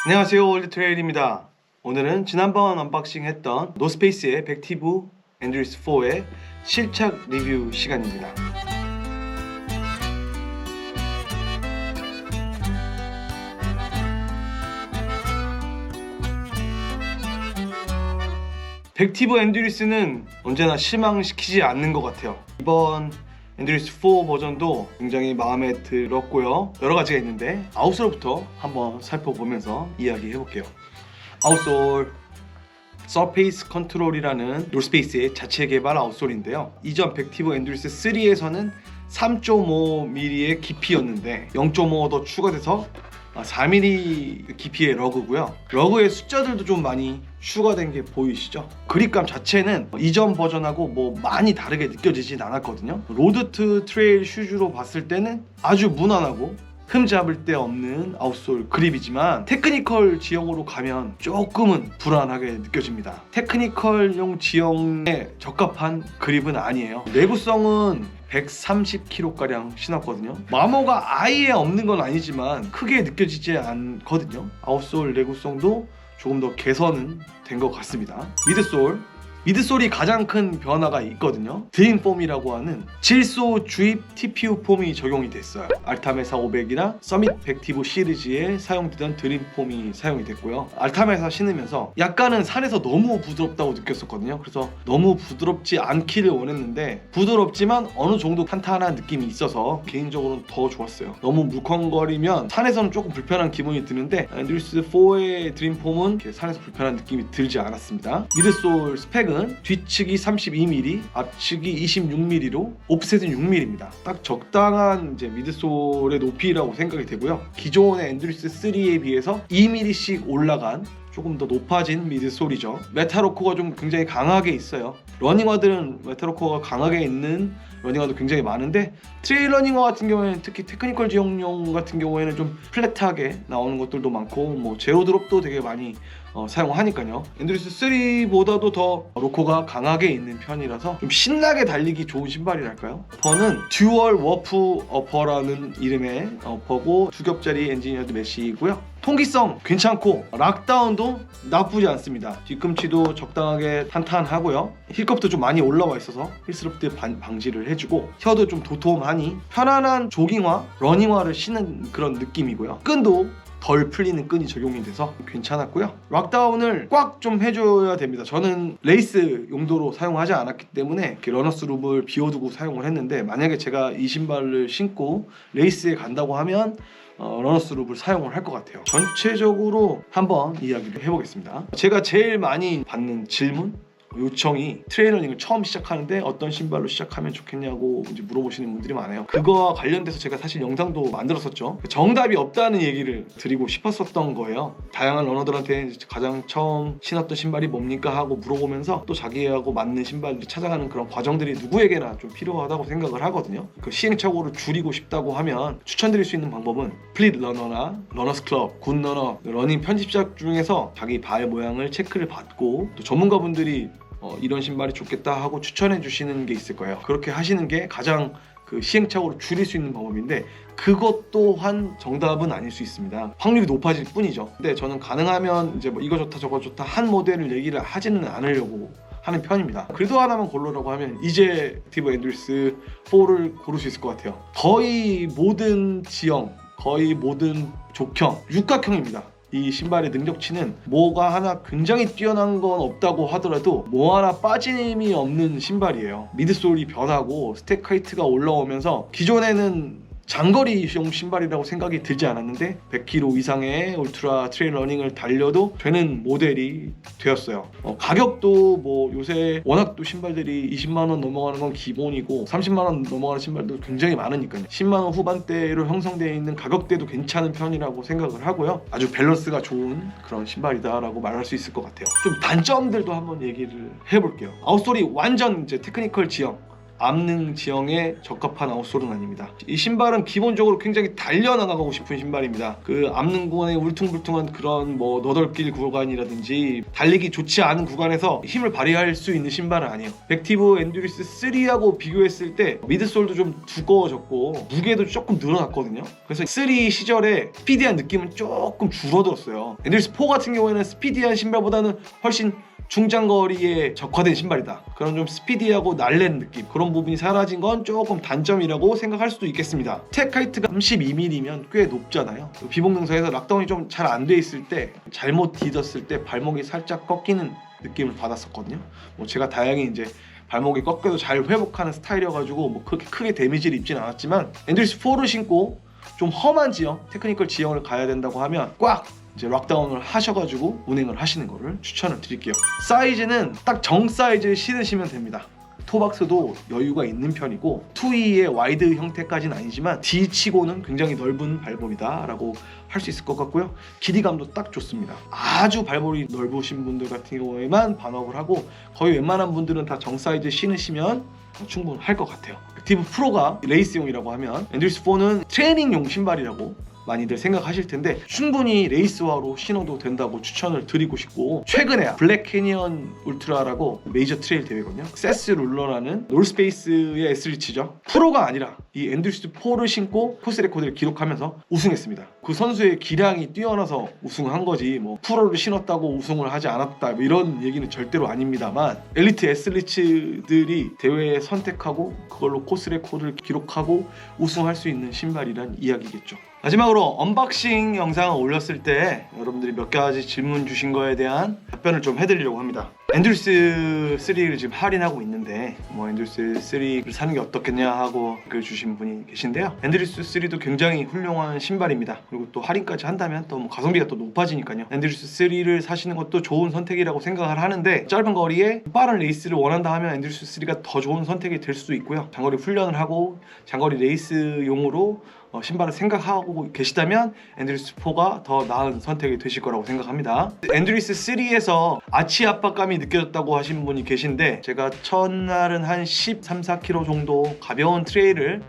안녕하세요, 올드트레일입니다. 오늘은 지난번 언박싱 했던 노스페이스의 백티브 엔듀리스 4의 실착 리뷰 시간입니다. 백티브 엔듀리스는 언제나 실망시키지 않는 것 같아요. 이번 엔듀리스 4 버전도 굉장히 마음에 들었고요. 여러 가지가 있는데 아웃솔부터 한번 살펴보면서 이야기해볼게요. 아웃솔 서페이스 컨트롤이라는 노스페이스의 자체 개발 아웃솔인데요. 이전 백티브 엔듀리스 3에서는 3.5mm의 깊이였는데 0.5 더 추가돼서 4mm 깊이의 러그고요. 러그의 숫자들도 좀 많이 추가된 게 보이시죠? 그립감 자체는 이전 버전하고 뭐 많이 다르게 느껴지진 않았거든요. 로드 투 트레일 슈즈로 봤을 때는 아주 무난하고 흠 잡을 데 없는 아웃솔 그립이지만 테크니컬 지형으로 가면 조금은 불안하게 느껴집니다. 테크니컬용 지형에 적합한 그립은 아니에요. 내구성은 130kg가량 신었거든요. 마모가 아예 없는 건 아니지만 크게 느껴지지 않거든요. 아웃솔 내구성도 조금 더 개선은 된 것 같습니다. 미드솔이 가장 큰 변화가 있거든요. 드림폼이라고 하는 질소 주입 TPU 폼이 적용이 됐어요. 알타메사 500이나 서밋 백티브 시리즈에 사용되던 드림폼이 사용이 됐고요. 알타메사 신으면서 약간은 산에서 너무 부드럽다고 느꼈었거든요. 그래서 너무 부드럽지 않기를 원했는데 부드럽지만 어느 정도 탄탄한 느낌이 있어서 개인적으로는 더 좋았어요. 너무 물컹거리면 산에서는 조금 불편한 기분이 드는데 엔듀리스 4의 드림폼은 산에서 불편한 느낌이 들지 않았습니다. 미드솔 스펙은 뒤측이 32mm, 앞측이 26mm로 옵셋은 6mm입니다. 딱 적당한 이제 미드솔의 높이라고 생각이 되고요. 기존의 엔듀리스 3에 비해서 2mm씩 올라간 조금 더 높아진 미드솔이죠. 메탈워커가 좀 굉장히 강하게 있어요. 러닝화들은 메탈워커가 강하게 있는 러닝화도 굉장히 많은데 트레일 러닝화 같은 경우에는 특히 테크니컬 지역용 같은 경우에는 좀 플랫하게 나오는 것들도 많고 뭐 제로 드롭도 되게 많이 사용하니까요. 엔듀리스 3보다도 더 로커가 강하게 있는 편이라서 좀 신나게 달리기 좋은 신발이랄까요. 어퍼는 듀얼 워프 어퍼라는 이름의 어퍼고 2겹짜리 엔지니어드 메쉬이고요. 통기성 괜찮고 락다운도 나쁘지 않습니다. 뒤꿈치도 적당하게 탄탄하고요. 힐컵도 좀 많이 올라와 있어서 힐스럽트 방지를 해주고 혀도 좀 도톰하니 편안한 조깅화, 러닝화를 신는 그런 느낌이고요. 끈도 덜 풀리는 끈이 적용이 돼서 괜찮았고요. 락다운을 꽉 좀 해줘야 됩니다. 저는 레이스 용도로 사용하지 않았기 때문에 이렇게 러너스 룹을 비워두고 사용을 했는데 만약에 제가 이 신발을 신고 레이스에 간다고 하면 러너스 룹을 사용을 할 것 같아요. 전체적으로 한번 이야기를 해보겠습니다. 제가 제일 많이 받는 질문? 요청이 트레이러닝을 처음 시작하는데 어떤 신발로 시작하면 좋겠냐고 이제 물어보시는 분들이 많아요. 그거와 관련돼서 제가 사실 영상도 만들었었죠. 정답이 없다는 얘기를 드리고 싶었었던 거예요. 다양한 러너들한테 가장 처음 신었던 신발이 뭡니까 하고 물어보면서 또 자기하고 맞는 신발을 찾아가는 그런 과정들이 누구에게나 좀 필요하다고 생각을 하거든요. 그 시행착오를 줄이고 싶다고 하면 추천드릴 수 있는 방법은 플릿 러너나 러너스 클럽, 굿 러너, 러닝 편집자 중에서 자기 발 모양을 체크를 받고 또 전문가분들이 이런 신발이 좋겠다 하고 추천해 주시는 게 있을 거예요. 그렇게 하시는 게 가장 그 시행착오를 줄일 수 있는 방법인데 그것 또한 정답은 아닐 수 있습니다. 확률이 높아질 뿐이죠. 근데 저는 가능하면 이제 뭐 이거 좋다 저거 좋다 한 모델을 얘기를 하지는 않으려고 하는 편입니다. 그래도 하나만 고르라고 하면 이제 백티브 엔듀리스 4를 고를 수 있을 것 같아요. 거의 모든 지형, 거의 모든 족형, 육각형입니다. 이 신발의 능력치는 뭐가 하나 굉장히 뛰어난 건 없다고 하더라도 뭐 하나 빠짐이 없는 신발이에요. 미드솔이 변하고 스택 하이트가 올라오면서 기존에는 장거리용 신발이라고 생각이 들지 않았는데 100km 이상의 울트라 트레일 러닝을 달려도 되는 모델이 되었어요. 가격도 뭐 요새 워낙 또 신발들이 20만원 넘어가는 건 기본이고 30만원 넘어가는 신발도 굉장히 많으니까요. 10만원 후반대로 형성되어 있는 가격대도 괜찮은 편이라고 생각을 하고요. 아주 밸런스가 좋은 그런 신발이다라고 말할 수 있을 것 같아요. 좀 단점들도 한번 얘기를 해볼게요. 아웃솔이 완전 이제 테크니컬 지형, 암능 지형에 적합한 아웃솔은 아닙니다. 이 신발은 기본적으로 굉장히 달려나가고 싶은 신발입니다. 그 암능 구간의 울퉁불퉁한 그런 뭐 너덜길 구간이라든지 달리기 좋지 않은 구간에서 힘을 발휘할 수 있는 신발은 아니에요. 벡티브 엔듀리스 3하고 비교했을 때 미드솔도 좀 두꺼워졌고 무게도 조금 늘어났거든요. 그래서 3 시절에 스피디한 느낌은 조금 줄어들었어요. 엔듀리스 4 같은 경우에는 스피디한 신발보다는 훨씬 중장거리에 적화된 신발이다. 그런 좀 스피디하고 날랜 느낌, 그런 부분이 사라진 건 조금 단점이라고 생각할 수도 있겠습니다. 스택 하이트가 32mm면 꽤 높잖아요. 비복능선에서 락다운이 좀 잘 안 돼 있을 때, 잘못 디뎠을 때 발목이 살짝 꺾이는 느낌을 받았었거든요. 뭐 제가 다행히 이제 발목이 꺾여도 잘 회복하는 스타일이어가지고 뭐 그렇게 크게 데미지를 입진 않았지만, 엔듀리스 4를 신고 좀 험한 지형, 테크니컬 지형을 가야 된다고 하면 꽉 이제 락다운을 하셔가지고 운행을 하시는 거를 추천을 드릴게요. 사이즈는 딱 정 사이즈를 신으시면 됩니다. 토박스도 여유가 있는 편이고 2E의 와이드 형태까지는 아니지만 D 치고는 굉장히 넓은 발볼이다 라고 할 수 있을 것 같고요. 길이감도 딱 좋습니다. 아주 발볼이 넓으신 분들 같은 경우에만 반업을 하고, 거의 웬만한 분들은 다 정 사이즈 신으시면 충분할 것 같아요. 액티브 프로가 레이스용이라고 하면 엔듀리스 4는 트레이닝용 신발이라고 많이들 생각하실 텐데, 충분히 레이스화로 신어도 된다고 추천을 드리고 싶고, 최근에 블랙 캐니언 울트라라고 메이저 트레일 대회거든요. 세스 룰러라는 놀스페이스의 S리치죠. 프로가 아니라 이 엔듀리스 4를 신고 코스 레코드를 기록하면서 우승했습니다. 그 선수의 기량이 뛰어나서 우승한 거지, 뭐 프로를 신었다고 우승을 하지 않았다 뭐 이런 얘기는 절대로 아닙니다만, 엘리트 S리치들이 대회에 선택하고 그걸로 코스 레코드를 기록하고 우승할 수 있는 신발이란 이야기겠죠. 마지막으로 언박싱 영상을 올렸을 때 여러분들이 몇 가지 질문 주신 거에 대한 답변을 좀 해드리려고 합니다. 엔듀리스 3를 지금 할인하고 있는데 뭐 엔듀리스 3를 사는 게 어떻겠냐 하고 글 주신 분이 계신데요. 엔듀리스 3도 굉장히 훌륭한 신발입니다. 그리고 또 할인까지 한다면 또 뭐 가성비가 또 높아지니까요. 엔듀리스 3를 사시는 것도 좋은 선택이라고 생각을 하는데, 짧은 거리에 빠른 레이스를 원한다 하면 엔듀리스 3가 더 좋은 선택이 될 수도 있고요. 장거리 훈련을 하고 장거리 레이스용으로 신발을 생각하고 계시다면 엔듀리스 4가 더 나은 선택이 되실 거라고 생각합니다. 엔듀리스 3에서 아치 압박감이 느껴졌다고 하신 분이 계신데, 제가 첫날은 한 13, 14km 정도 가벼운 트레일을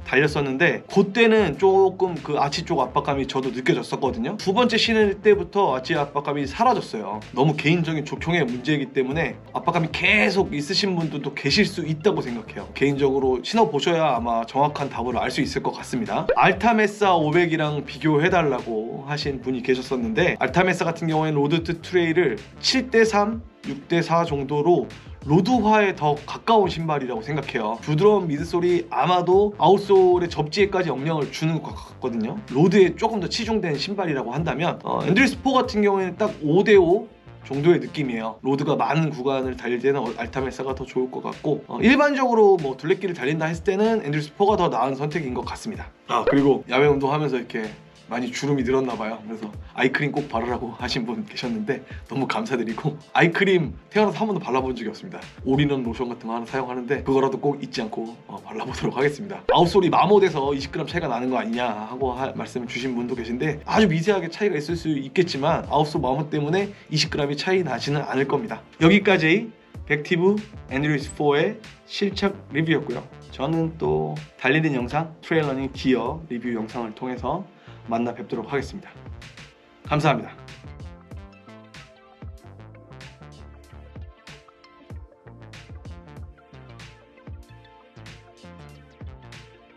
달렸었는데 그때는 조금 그 아치 쪽 압박감이 저도 느껴졌었거든요. 두 번째 신을 때부터 아치 압박감이 사라졌어요. 너무 개인적인 족형의 문제이기 때문에 압박감이 계속 있으신 분들도 계실 수 있다고 생각해요. 개인적으로 신어보셔야 아마 정확한 답을 알 수 있을 것 같습니다. 알타메사 500이랑 비교해달라고 하신 분이 계셨었는데, 알타메사 같은 경우에는 로드 트레일을 7대3, 6대4 정도로 로드화에 더 가까운 신발이라고 생각해요. 부드러운 미드솔이 아마도 아웃솔의 접지에까지 영향을 주는 것 같거든요. 로드에 조금 더 치중된 신발이라고 한다면 엔듀리스 4 같은 경우에는 딱 5대5 정도의 느낌이에요. 로드가 많은 구간을 달릴 때는 알타메사가 더 좋을 것 같고, 일반적으로 뭐 둘레길을 달린다 했을 때는 엔듀리스 4가 더 나은 선택인 것 같습니다. 그리고 야외 운동하면서 이렇게 많이 주름이 늘었나봐요. 그래서 아이크림 꼭 바르라고 하신 분 계셨는데 너무 감사드리고, 아이크림 태어나서 한 번도 발라본 적이 없습니다. 올인원 로션 같은 거 하나 사용하는데 그거라도 꼭 잊지 않고 발라보도록 하겠습니다. 아웃솔이 마모돼서 20g 차이가 나는 거 아니냐 하고 말씀을 주신 분도 계신데, 아주 미세하게 차이가 있을 수 있겠지만 아웃솔 마모 때문에 20g이 차이 나지는 않을 겁니다. 여기까지 벡티브 엔듀리스 4의 실착 리뷰였고요. 저는 또 달리는 영상, 트레일 러닝 기어 리뷰 영상을 통해서 만나 뵙도록 하겠습니다. 감사합니다.